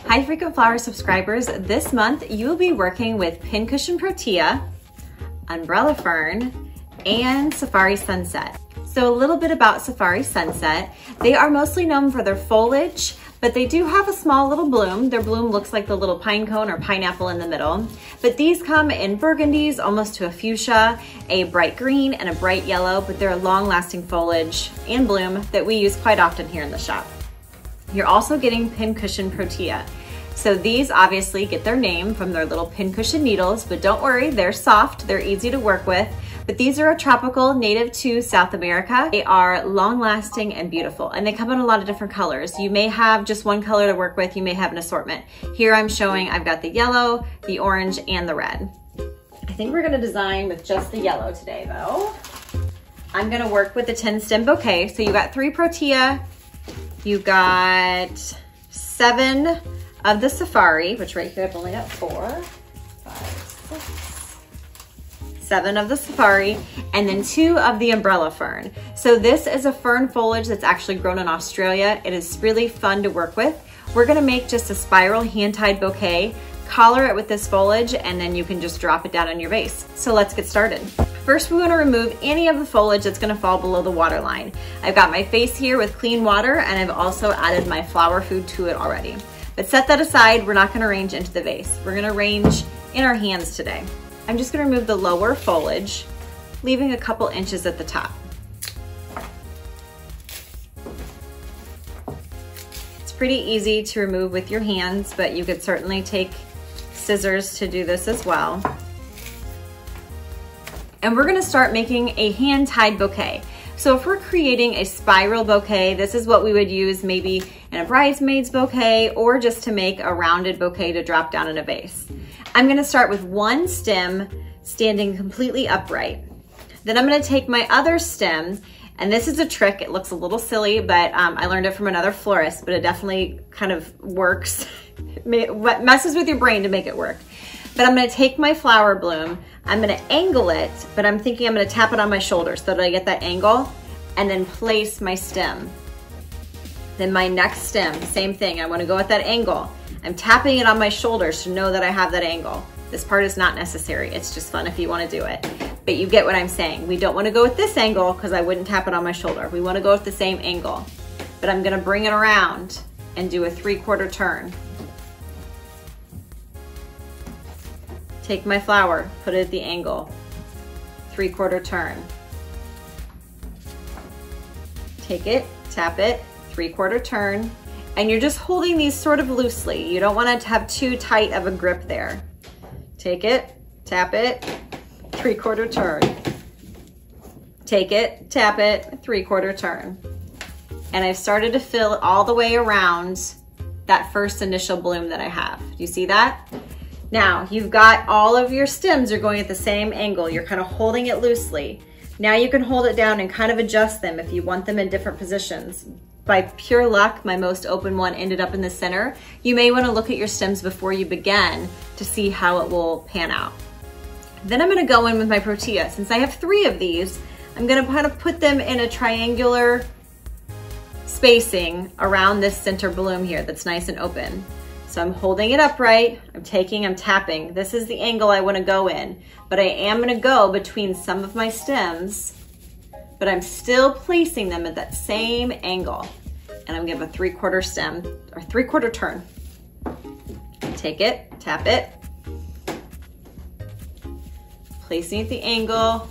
Hi Frequent Flower subscribers, this month you will be working with Pincushion Protea, Umbrella Fern, and Safari Sunset. So a little bit about Safari Sunset. They are mostly known for their foliage, but they do have a small little bloom. Their bloom looks like the little pine cone or pineapple in the middle. But these come in burgundies, almost to a fuchsia, a bright green, and a bright yellow, but they're a long-lasting foliage and bloom that we use quite often here in the shop. You're also getting Pincushion Protea. So these obviously get their name from their little pincushion needles, but don't worry, they're soft, they're easy to work with. But these are a tropical, native to South America. They are long-lasting and beautiful, and they come in a lot of different colors. You may have just one color to work with, you may have an assortment. Here I'm showing I've got the yellow, the orange, and the red. I think we're gonna design with just the yellow today though. I'm gonna work with the 10-stem bouquet. So you got 3 Protea, you got 7 of the Safari, which right here I've only got 4, 5, 6, 7 of the Safari, and then 2 of the Umbrella Fern. So this is a fern foliage that's actually grown in Australia. It is really fun to work with. We're gonna make just a spiral hand-tied bouquet, collar it with this foliage, and then you can just drop it down in your vase. So let's get started. First, we want to remove any of the foliage that's going to fall below the water line. I've got my vase here with clean water, and I've also added my flower food to it already. But set that aside, we're not going to arrange into the vase. We're going to arrange in our hands today. I'm just going to remove the lower foliage, leaving a couple inches at the top. It's pretty easy to remove with your hands, but you could certainly take scissors to do this as well. And we're gonna start making a hand-tied bouquet. So if we're creating a spiral bouquet, this is what we would use maybe in a bridesmaid's bouquet or just to make a rounded bouquet to drop down in a vase. I'm gonna start with one stem standing completely upright. Then I'm gonna take my other stem, and this is a trick. It looks a little silly, but I learned it from another florist, but it definitely kind of works. It messes with your brain to make it work. But I'm gonna take my flower bloom, I'm gonna angle it, but I'm thinking I'm gonna tap it on my shoulder so that I get that angle, and then place my stem. Then my next stem, same thing, I wanna go at that angle. I'm tapping it on my shoulders to know that I have that angle. This part is not necessary, it's just fun if you wanna do it. But you get what I'm saying. We don't wanna go at this angle because I wouldn't tap it on my shoulder. We wanna go at the same angle. But I'm gonna bring it around and do a 3/4 turn. Take my flower, put it at the angle, 3/4 turn. Take it, tap it, 3/4 turn, and you're just holding these sort of loosely. You don't want it to have too tight of a grip there. Take it, tap it, 3/4 turn. Take it, tap it, 3/4 turn. And I've started to fill all the way around that first initial bloom that I have. Do you see that? Now, you've got all of your stems are going at the same angle. You're kind of holding it loosely. Now you can hold it down and kind of adjust them if you want them in different positions. By pure luck, my most open one ended up in the center. You may want to look at your stems before you begin to see how it will pan out. Then I'm going to go in with my Protea. Since I have 3 of these, I'm going to kind of put them in a triangular spacing around this center bloom here that's nice and open. So I'm holding it upright, I'm tapping. This is the angle I wanna go in, but I am gonna go between some of my stems, but I'm still placing them at that same angle. And I'm gonna give a 3/4 stem, or 3/4 turn. Take it, tap it, placing at the angle,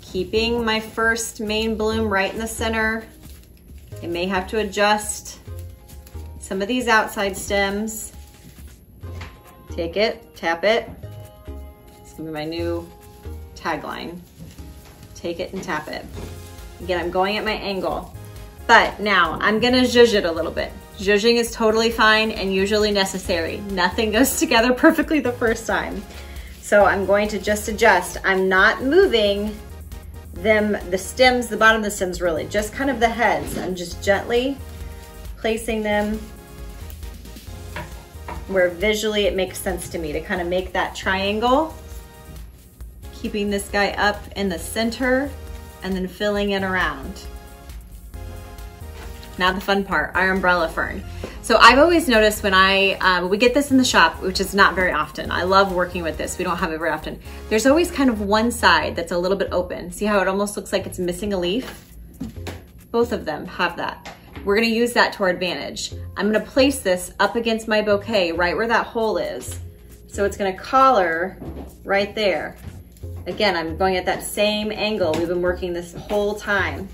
keeping my first main bloom right in the center. I may have to adjust some of these outside stems. Take it, tap it. It's gonna be my new tagline. Take it and tap it. Again, I'm going at my angle. But now I'm gonna zhuzh it a little bit. Zhuzhing is totally fine and usually necessary. Nothing goes together perfectly the first time. So I'm going to just adjust. I'm not moving them, the stems, the bottom of the stems really, just kind of the heads. I'm just gently placing them where visually it makes sense to me to kind of make that triangle, keeping this guy up in the center and then filling it around. Now the fun part, our umbrella fern. So I've always noticed when we get this in the shop, which is not very often. I love working with this. We don't have it very often. There's always kind of one side that's a little bit open. See how it almost looks like it's missing a leaf? Both of them have that. We're gonna use that to our advantage. I'm gonna place this up against my bouquet right where that hole is. So it's gonna collar right there. Again, I'm going at that same angle we've been working this whole time.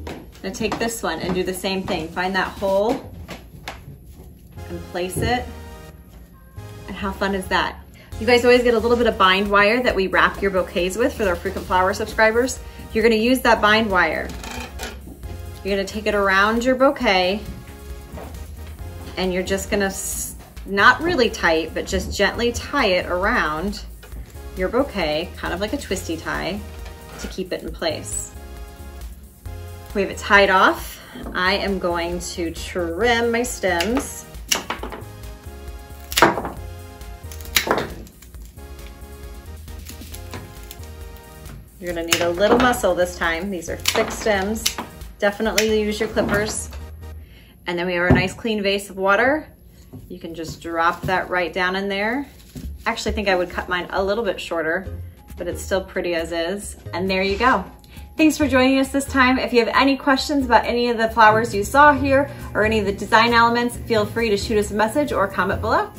I'm gonna take this one and do the same thing. Find that hole and place it. And how fun is that? You guys always get a little bit of bind wire that we wrap your bouquets with for our frequent flower subscribers. You're gonna use that bind wire. You're gonna take it around your bouquet and you're just gonna, not really tight, but just gently tie it around your bouquet, kind of like a twisty tie, to keep it in place. We have it tied off. I am going to trim my stems. You're gonna need a little muscle this time. These are thick stems. Definitely use your clippers. And then we have a nice clean vase of water. You can just drop that right down in there. Actually, I think I would cut mine a little bit shorter, but it's still pretty as is. And there you go. Thanks for joining us this time. If you have any questions about any of the flowers you saw here or any of the design elements, feel free to shoot us a message or comment below.